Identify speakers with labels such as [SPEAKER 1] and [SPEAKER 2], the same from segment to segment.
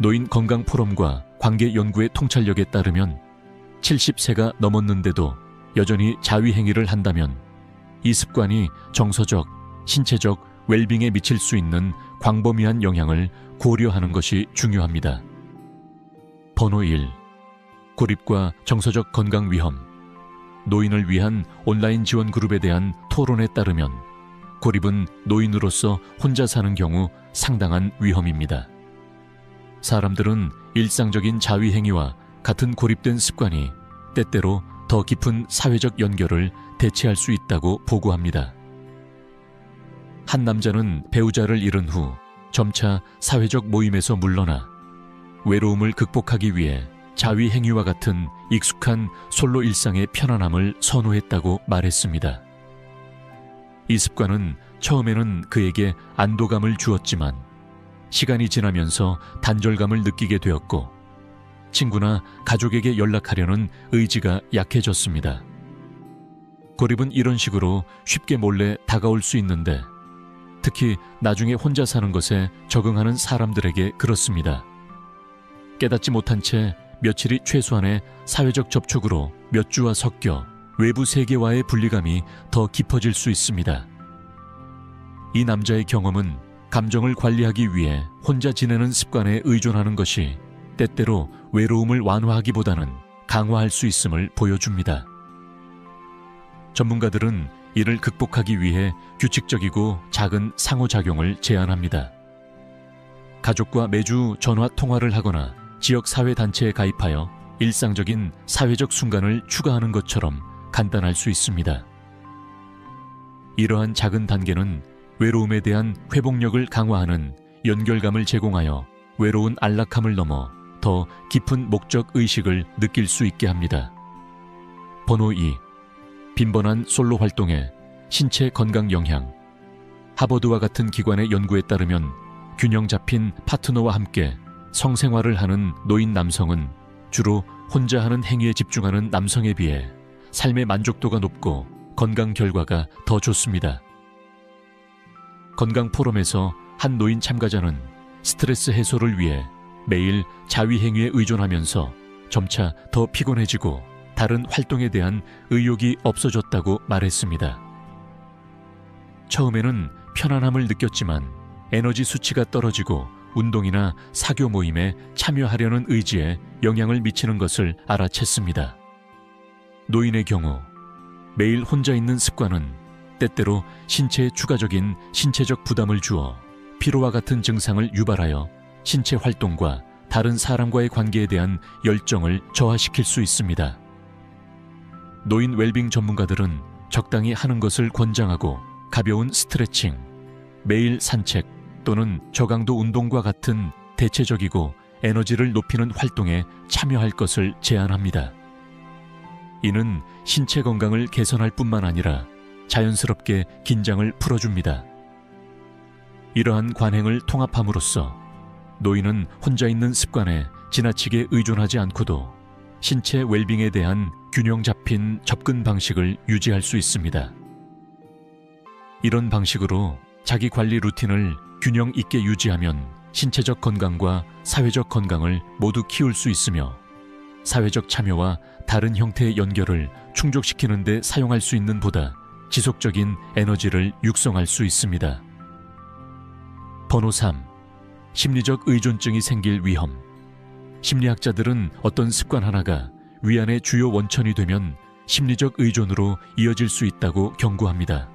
[SPEAKER 1] 노인 건강 포럼과 관계 연구의 통찰력에 따르면 70세가 넘었는데도 여전히 자위 행위를 한다면 이 습관이 정서적, 신체적 웰빙에 미칠 수 있는 광범위한 영향을 고려하는 것이 중요합니다. 번호 1. 고립과 정서적 건강 위험. 노인을 위한 온라인 지원 그룹에 대한 토론에 따르면 고립은 노인으로서 혼자 사는 경우 상당한 위험입니다. 사람들은 일상적인 자위 행위와 같은 고립된 습관이 때때로 더 깊은 사회적 연결을 대체할 수 있다고 보고합니다. 한 남자는 배우자를 잃은 후 점차 사회적 모임에서 물러나 외로움을 극복하기 위해 자위 행위와 같은 익숙한 솔로 일상의 편안함을 선호했다고 말했습니다. 이 습관은 처음에는 그에게 안도감을 주었지만 시간이 지나면서 단절감을 느끼게 되었고 친구나 가족에게 연락하려는 의지가 약해졌습니다. 고립은 이런 식으로 쉽게 몰래 다가올 수 있는데 특히 나중에 혼자 사는 것에 적응하는 사람들에게 그렇습니다. 깨닫지 못한 채 며칠이 최소한의 사회적 접촉으로 몇 주와 섞여 외부 세계와의 분리감이 더 깊어질 수 있습니다. 이 남자의 경험은 감정을 관리하기 위해 혼자 지내는 습관에 의존하는 것이 때때로 외로움을 완화하기보다는 강화할 수 있음을 보여줍니다. 전문가들은 이를 극복하기 위해 규칙적이고 작은 상호작용을 제안합니다. 가족과 매주 전화 통화를 하거나 지역 사회단체에 가입하여 일상적인 사회적 순간을 추가하는 것처럼 간단할 수 있습니다. 이러한 작은 단계는 외로움에 대한 회복력을 강화하는 연결감을 제공하여 외로운 안락함을 넘어 더 깊은 목적 의식을 느낄 수 있게 합니다. 번호 2. 빈번한 솔로 활동의 신체 건강 영향. 하버드와 같은 기관의 연구에 따르면 균형 잡힌 파트너와 함께 성생활을 하는 노인 남성은 주로 혼자 하는 행위에 집중하는 남성에 비해 삶의 만족도가 높고 건강 결과가 더 좋습니다. 건강 포럼에서 한 노인 참가자는 스트레스 해소를 위해 매일 자위 행위에 의존하면서 점차 더 피곤해지고 다른 활동에 대한 의욕이 없어졌다고 말했습니다. 처음에는 편안함을 느꼈지만 에너지 수치가 떨어지고 운동이나 사교 모임에 참여하려는 의지에 영향을 미치는 것을 알아챘습니다. 노인의 경우 매일 혼자 있는 습관은 때때로 신체에 추가적인 신체적 부담을 주어 피로와 같은 증상을 유발하여 신체 활동과 다른 사람과의 관계에 대한 열정을 저하시킬 수 있습니다. 노인 웰빙 전문가들은 적당히 하는 것을 권장하고 가벼운 스트레칭, 매일 산책 또는 저강도 운동과 같은 대체적이고 에너지를 높이는 활동에 참여할 것을 제안합니다. 이는 신체 건강을 개선할 뿐만 아니라 자연스럽게 긴장을 풀어줍니다. 이러한 관행을 통합함으로써 노인은 혼자 있는 습관에 지나치게 의존하지 않고도 신체 웰빙에 대한 균형 잡힌 접근 방식을 유지할 수 있습니다. 이런 방식으로 자기 관리 루틴을 균형 있게 유지하면 신체적 건강과 사회적 건강을 모두 키울 수 있으며 사회적 참여와 다른 형태의 연결을 충족시키는 데 사용할 수 있는 보다 지속적인 에너지를 육성할 수 있습니다. 번호 3. 심리적 의존증이 생길 위험. 심리학자들은 어떤 습관 하나가 위안의 주요 원천이 되면 심리적 의존으로 이어질 수 있다고 경고합니다.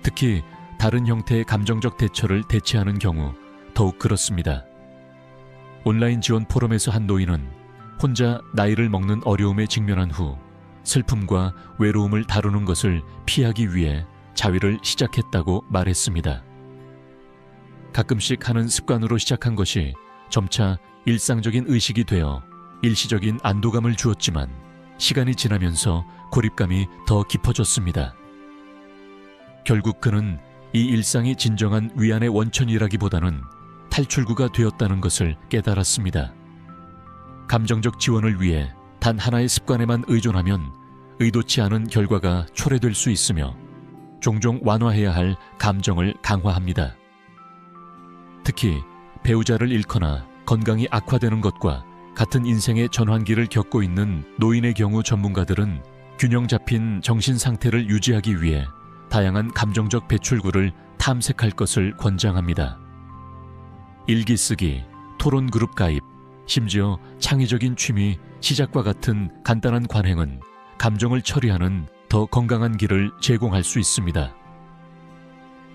[SPEAKER 1] 특히 다른 형태의 감정적 대처를 대체하는 경우 더욱 그렇습니다. 온라인 지원 포럼에서 한 노인은 혼자 나이를 먹는 어려움에 직면한 후 슬픔과 외로움을 다루는 것을 피하기 위해 자위를 시작했다고 말했습니다. 가끔씩 하는 습관으로 시작한 것이 점차 일상적인 의식이 되어 일시적인 안도감을 주었지만 시간이 지나면서 고립감이 더 깊어졌습니다. 결국 그는 이 일상이 진정한 위안의 원천이라기보다는 탈출구가 되었다는 것을 깨달았습니다. 감정적 지원을 위해 단 하나의 습관에만 의존하면 의도치 않은 결과가 초래될 수 있으며 종종 완화해야 할 감정을 강화합니다. 특히 배우자를 잃거나 건강이 악화되는 것과 같은 인생의 전환기를 겪고 있는 노인의 경우 전문가들은 균형 잡힌 정신 상태를 유지하기 위해 다양한 감정적 배출구를 탐색할 것을 권장합니다. 일기 쓰기, 토론 그룹 가입, 심지어 창의적인 취미, 시작과 같은 간단한 관행은 감정을 처리하는 더 건강한 길을 제공할 수 있습니다.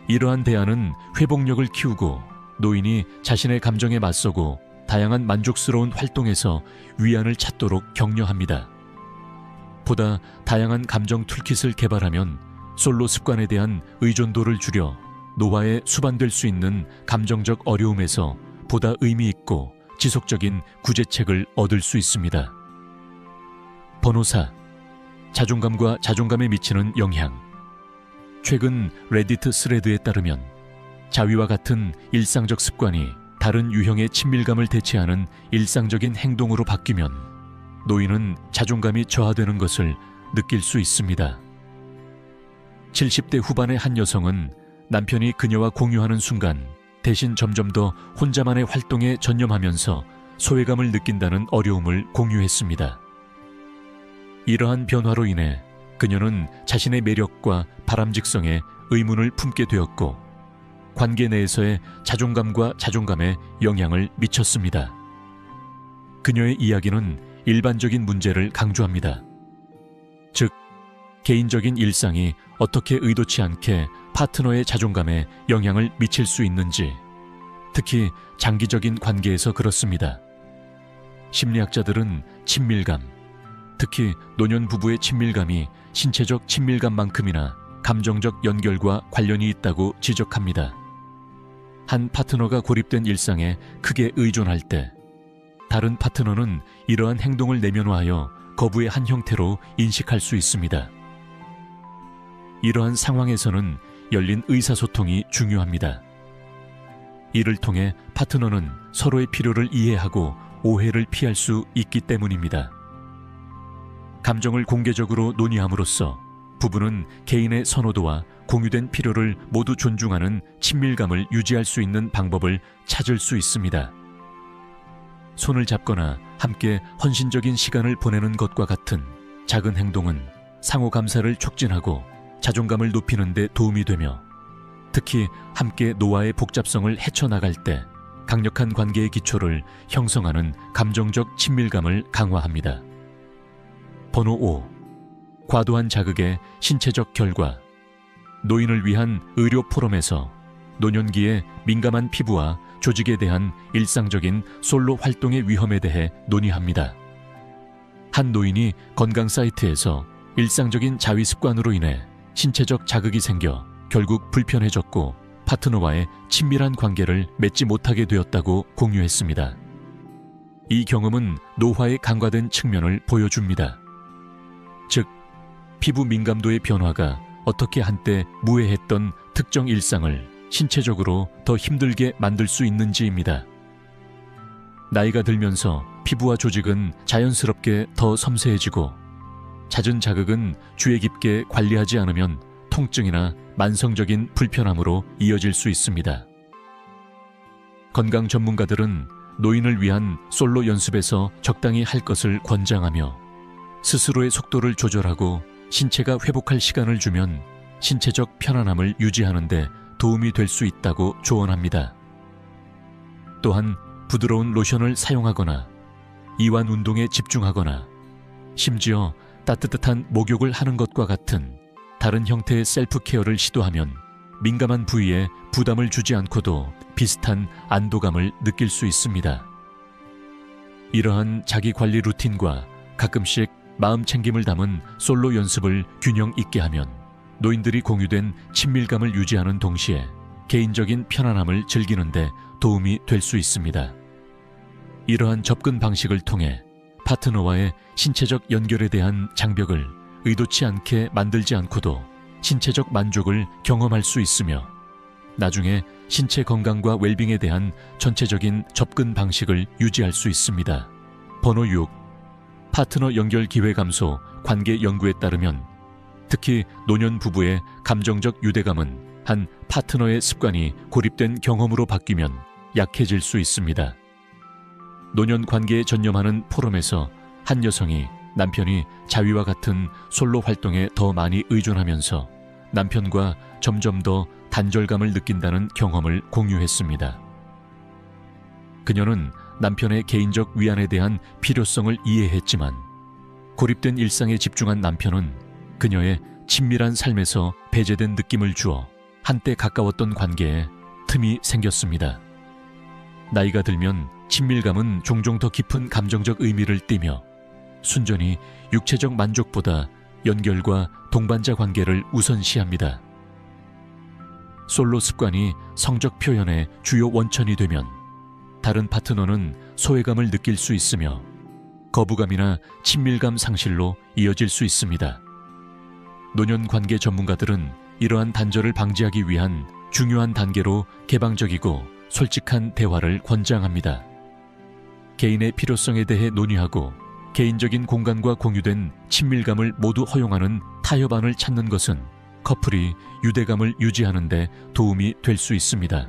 [SPEAKER 1] 이러한 대안은 회복력을 키우고 노인이 자신의 감정에 맞서고 다양한 만족스러운 활동에서 위안을 찾도록 격려합니다. 보다 다양한 감정 툴킷을 개발하면 솔로 습관에 대한 의존도를 줄여 노화에 수반될 수 있는 감정적 어려움에서 보다 의미 있고 지속적인 구제책을 얻을 수 있습니다. 번호 4. 자존감과 자존감에 미치는 영향. 최근 레디트 스레드에 따르면 자위와 같은 일상적 습관이 다른 유형의 친밀감을 대체하는 일상적인 행동으로 바뀌면 노인은 자존감이 저하되는 것을 느낄 수 있습니다. 70대 후반의 한 여성은 남편이 그녀와 공유하는 순간 대신 점점 더 혼자만의 활동에 전념하면서 소외감을 느낀다는 어려움을 공유했습니다. 이러한 변화로 인해 그녀는 자신의 매력과 바람직성에 의문을 품게 되었고 관계 내에서의 자존감과 자존감에 영향을 미쳤습니다. 그녀의 이야기는 일반적인 문제를 강조합니다. 즉, 개인적인 일상이 어떻게 의도치 않게 파트너의 자존감에 영향을 미칠 수 있는지, 특히 장기적인 관계에서 그렇습니다. 심리학자들은 친밀감, 특히 노년 부부의 친밀감이 신체적 친밀감만큼이나 감정적 연결과 관련이 있다고 지적합니다. 한 파트너가 고립된 일상에 크게 의존할 때 다른 파트너는 이러한 행동을 내면화하여 거부의 한 형태로 인식할 수 있습니다. 이러한 상황에서는 열린 의사소통이 중요합니다. 이를 통해 파트너는 서로의 필요를 이해하고 오해를 피할 수 있기 때문입니다. 감정을 공개적으로 논의함으로써 부부는 개인의 선호도와 공유된 필요를 모두 존중하는 친밀감을 유지할 수 있는 방법을 찾을 수 있습니다. 손을 잡거나 함께 헌신적인 시간을 보내는 것과 같은 작은 행동은 상호 감사를 촉진하고 자존감을 높이는 데 도움이 되며 특히 함께 노화의 복잡성을 헤쳐나갈 때 강력한 관계의 기초를 형성하는 감정적 친밀감을 강화합니다. 번호 5. 과도한 자극의 신체적 결과. 노인을 위한 의료 포럼에서 노년기의 민감한 피부와 조직에 대한 일상적인 솔로 활동의 위험에 대해 논의합니다. 한 노인이 건강 사이트에서 일상적인 자위 습관으로 인해 신체적 자극이 생겨 결국 불편해졌고 파트너와의 친밀한 관계를 맺지 못하게 되었다고 공유했습니다. 이 경험은 노화의 간과된 측면을 보여줍니다. 즉, 피부 민감도의 변화가 어떻게 한때 무해했던 특정 일상을 신체적으로 더 힘들게 만들 수 있는지입니다. 나이가 들면서 피부와 조직은 자연스럽게 더 섬세해지고 잦은 자극은 주의 깊게 관리하지 않으면 통증이나 만성적인 불편함으로 이어질 수 있습니다. 건강 전문가들은 노인을 위한 솔로 연습에서 적당히 할 것을 권장하며 스스로의 속도를 조절하고 신체가 회복할 시간을 주면 신체적 편안함을 유지하는 데 도움이 될 수 있다고 조언합니다. 또한 부드러운 로션을 사용하거나 이완 운동에 집중하거나 심지어 따뜻한 목욕을 하는 것과 같은 다른 형태의 셀프 케어를 시도하면 민감한 부위에 부담을 주지 않고도 비슷한 안도감을 느낄 수 있습니다. 이러한 자기관리 루틴과 가끔씩 마음 챙김을 담은 솔로 연습을 균형 있게 하면 노인들이 공유된 친밀감을 유지하는 동시에 개인적인 편안함을 즐기는 데 도움이 될 수 있습니다. 이러한 접근 방식을 통해 파트너와의 신체적 연결에 대한 장벽을 의도치 않게 만들지 않고도 신체적 만족을 경험할 수 있으며 나중에 신체 건강과 웰빙에 대한 전체적인 접근 방식을 유지할 수 있습니다. 번호 6. 파트너 연결 기회 감소 관계 연구에 따르면 특히 노년 부부의 감정적 유대감은 한 파트너의 습관이 고립된 경험으로 바뀌면 약해질 수 있습니다. 노년 관계에 전념하는 포럼에서 한 여성이 남편이 자위와 같은 솔로 활동에 더 많이 의존하면서 남편과 점점 더 단절감을 느낀다는 경험을 공유했습니다. 그녀는 남편의 개인적 위안에 대한 필요성을 이해했지만 고립된 일상에 집중한 남편은 그녀의 친밀한 삶에서 배제된 느낌을 주어 한때 가까웠던 관계에 틈이 생겼습니다. 나이가 들면 친밀감은 종종 더 깊은 감정적 의미를 띠며 순전히 육체적 만족보다 연결과 동반자 관계를 우선시합니다. 솔로 습관이 성적 표현의 주요 원천이 되면 다른 파트너는 소외감을 느낄 수 있으며 거부감이나 친밀감 상실로 이어질 수 있습니다. 노년 관계 전문가들은 이러한 단절을 방지하기 위한 중요한 단계로 개방적이고 솔직한 대화를 권장합니다. 개인의 필요성에 대해 논의하고 개인적인 공간과 공유된 친밀감을 모두 허용하는 타협안을 찾는 것은 커플이 유대감을 유지하는 데 도움이 될 수 있습니다.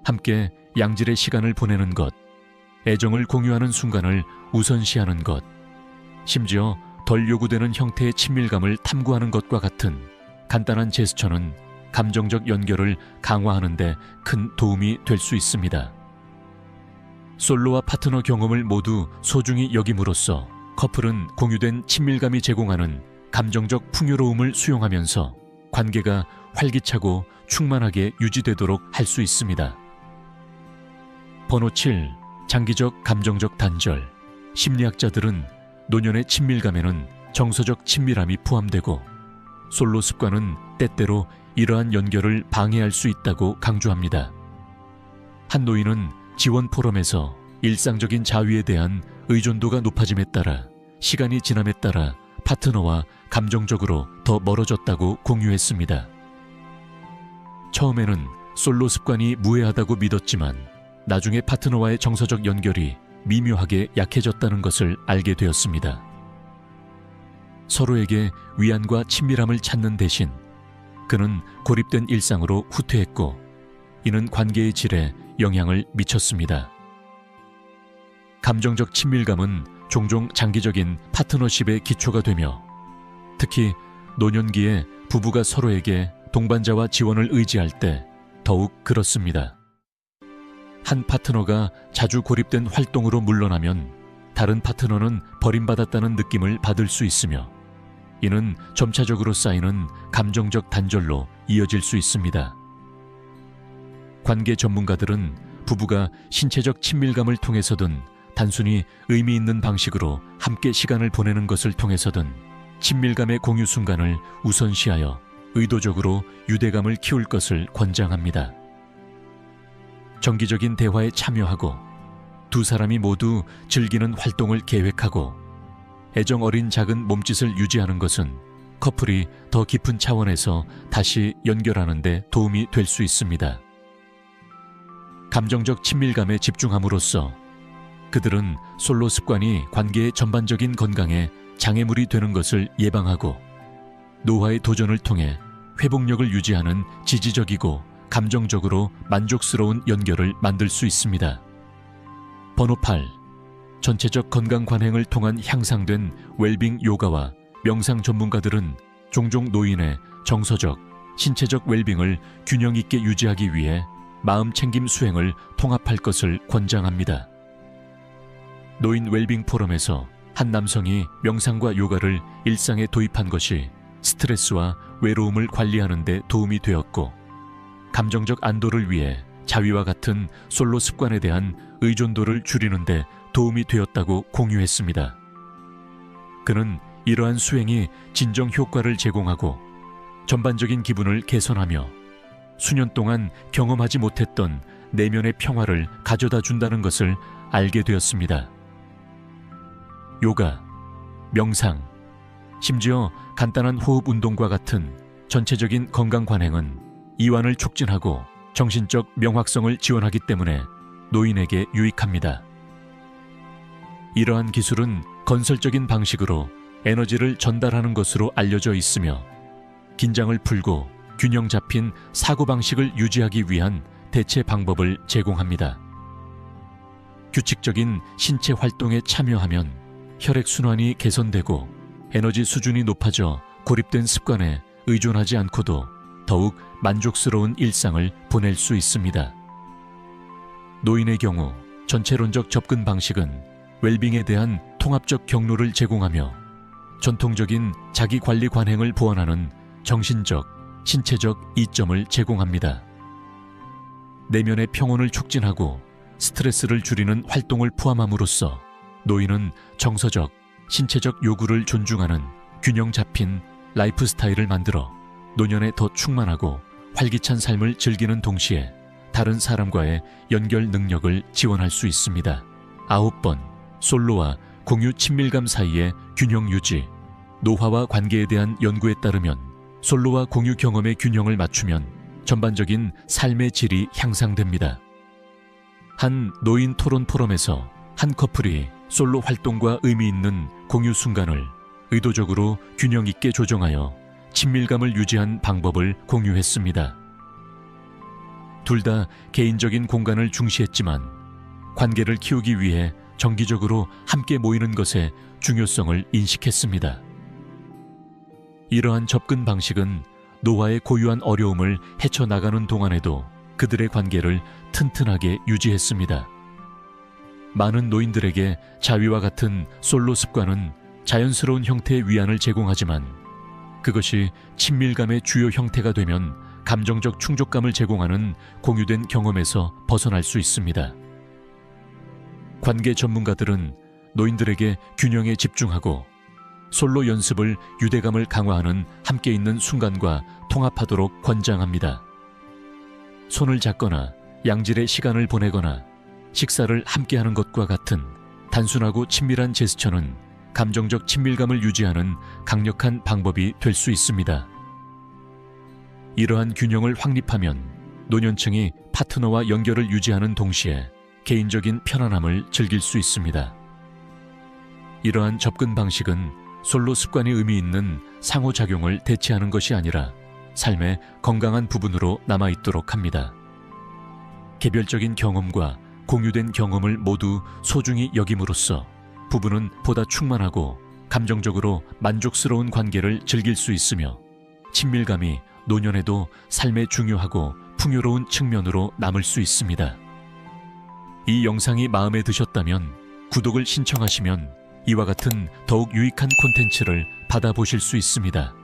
[SPEAKER 1] 함께 양질의 시간을 보내는 것, 애정을 공유하는 순간을 우선시하는 것, 심지어 덜 요구되는 형태의 친밀감을 탐구하는 것과 같은 간단한 제스처는 감정적 연결을 강화하는 데 큰 도움이 될 수 있습니다. 솔로와 파트너 경험을 모두 소중히 여김으로써 커플은 공유된 친밀감이 제공하는 감정적 풍요로움을 수용하면서 관계가 활기차고 충만하게 유지되도록 할 수 있습니다. 번호 7. 장기적 감정적 단절. 심리학자들은 노년의 친밀감에는 정서적 친밀함이 포함되고 솔로 습관은 때때로 이러한 연결을 방해할 수 있다고 강조합니다. 한 노인은 지원 포럼에서 일상적인 자위에 대한 의존도가 높아짐에 따라 시간이 지남에 따라 파트너와 감정적으로 더 멀어졌다고 공유했습니다. 처음에는 솔로 습관이 무해하다고 믿었지만 나중에 파트너와의 정서적 연결이 미묘하게 약해졌다는 것을 알게 되었습니다. 서로에게 위안과 친밀함을 찾는 대신 그는 고립된 일상으로 후퇴했고 이는 관계의 질에 영향을 미쳤습니다. 감정적 친밀감은 종종 장기적인 파트너십의 기초가 되며 특히 노년기에 부부가 서로에게 동반자와 지원을 의지할 때 더욱 그렇습니다. 한 파트너가 자주 고립된 활동으로 물러나면 다른 파트너는 버림받았다는 느낌을 받을 수 있으며 이는 점차적으로 쌓이는 감정적 단절로 이어질 수 있습니다. 관계 전문가들은 부부가 신체적 친밀감을 통해서든 단순히 의미 있는 방식으로 함께 시간을 보내는 것을 통해서든 친밀감의 공유 순간을 우선시하여 의도적으로 유대감을 키울 것을 권장합니다. 정기적인 대화에 참여하고 두 사람이 모두 즐기는 활동을 계획하고 애정 어린 작은 몸짓을 유지하는 것은 커플이 더 깊은 차원에서 다시 연결하는 데 도움이 될 수 있습니다. 감정적 친밀감에 집중함으로써 그들은 솔로 습관이 관계의 전반적인 건강에 장애물이 되는 것을 예방하고 노화의 도전을 통해 회복력을 유지하는 지지적이고 감정적으로 만족스러운 연결을 만들 수 있습니다. 번호 8. 전체적 건강 관행을 통한 향상된 웰빙 요가와 명상 전문가들은 종종 노인의 정서적, 신체적 웰빙을 균형 있게 유지하기 위해 마음 챙김 수행을 통합할 것을 권장합니다. 노인 웰빙 포럼에서 한 남성이 명상과 요가를 일상에 도입한 것이 스트레스와 외로움을 관리하는 데 도움이 되었고 감정적 안도를 위해 자위와 같은 솔로 습관에 대한 의존도를 줄이는 데 도움이 되었다고 공유했습니다. 그는 이러한 수행이 진정 효과를 제공하고 전반적인 기분을 개선하며 수년 동안 경험하지 못했던 내면의 평화를 가져다 준다는 것을 알게 되었습니다. 요가, 명상, 심지어 간단한 호흡 운동과 같은 전체적인 건강 관행은 이완을 촉진하고 정신적 명확성을 지원하기 때문에 노인에게 유익합니다. 이러한 기술은 건설적인 방식으로 에너지를 전달하는 것으로 알려져 있으며 긴장을 풀고 균형 잡힌 사고방식을 유지하기 위한 대체 방법을 제공합니다. 규칙적인 신체 활동에 참여하면 혈액순환이 개선되고 에너지 수준이 높아져 고립된 습관에 의존하지 않고도 더욱 만족스러운 일상을 보낼 수 있습니다. 노인의 경우 전체론적 접근 방식은 웰빙에 대한 통합적 경로를 제공하며 전통적인 자기관리 관행을 보완하는 정신적, 신체적 이점을 제공합니다. 내면의 평온을 촉진하고 스트레스를 줄이는 활동을 포함함으로써 노인은 정서적, 신체적 요구를 존중하는 균형 잡힌 라이프 스타일을 만들어 노년에 더 충만하고 활기찬 삶을 즐기는 동시에 다른 사람과의 연결 능력을 지원할 수 있습니다. 9번, 솔로와 공유 친밀감 사이의 균형 유지. 노화와 관계에 대한 연구에 따르면 솔로와 공유 경험의 균형을 맞추면 전반적인 삶의 질이 향상됩니다. 한 노인 토론 포럼에서 한 커플이 솔로 활동과 의미 있는 공유 순간을 의도적으로 균형 있게 조정하여 친밀감을 유지한 방법을 공유했습니다. 둘 다 개인적인 공간을 중시했지만 관계를 키우기 위해 정기적으로 함께 모이는 것의 중요성을 인식했습니다. 이러한 접근 방식은 노화의 고유한 어려움을 헤쳐나가는 동안에도 그들의 관계를 튼튼하게 유지했습니다. 많은 노인들에게 자위와 같은 솔로 습관은 자연스러운 형태의 위안을 제공하지만 그것이 친밀감의 주요 형태가 되면 감정적 충족감을 제공하는 공유된 경험에서 벗어날 수 있습니다. 관계 전문가들은 노인들에게 균형에 집중하고 솔로 연습을 유대감을 강화하는 함께 있는 순간과 통합하도록 권장합니다. 손을 잡거나 양질의 시간을 보내거나 식사를 함께하는 것과 같은 단순하고 친밀한 제스처는 감정적 친밀감을 유지하는 강력한 방법이 될 수 있습니다. 이러한 균형을 확립하면 노년층이 파트너와 연결을 유지하는 동시에 개인적인 편안함을 즐길 수 있습니다. 이러한 접근 방식은 솔로 습관이 의미 있는 상호작용을 대체하는 것이 아니라 삶의 건강한 부분으로 남아있도록 합니다. 개별적인 경험과 공유된 경험을 모두 소중히 여김으로써 부부는 보다 충만하고 감정적으로 만족스러운 관계를 즐길 수 있으며 친밀감이 노년에도 삶의 중요하고 풍요로운 측면으로 남을 수 있습니다. 이 영상이 마음에 드셨다면 구독을 신청하시면 이와 같은 더욱 유익한 콘텐츠를 받아보실 수 있습니다.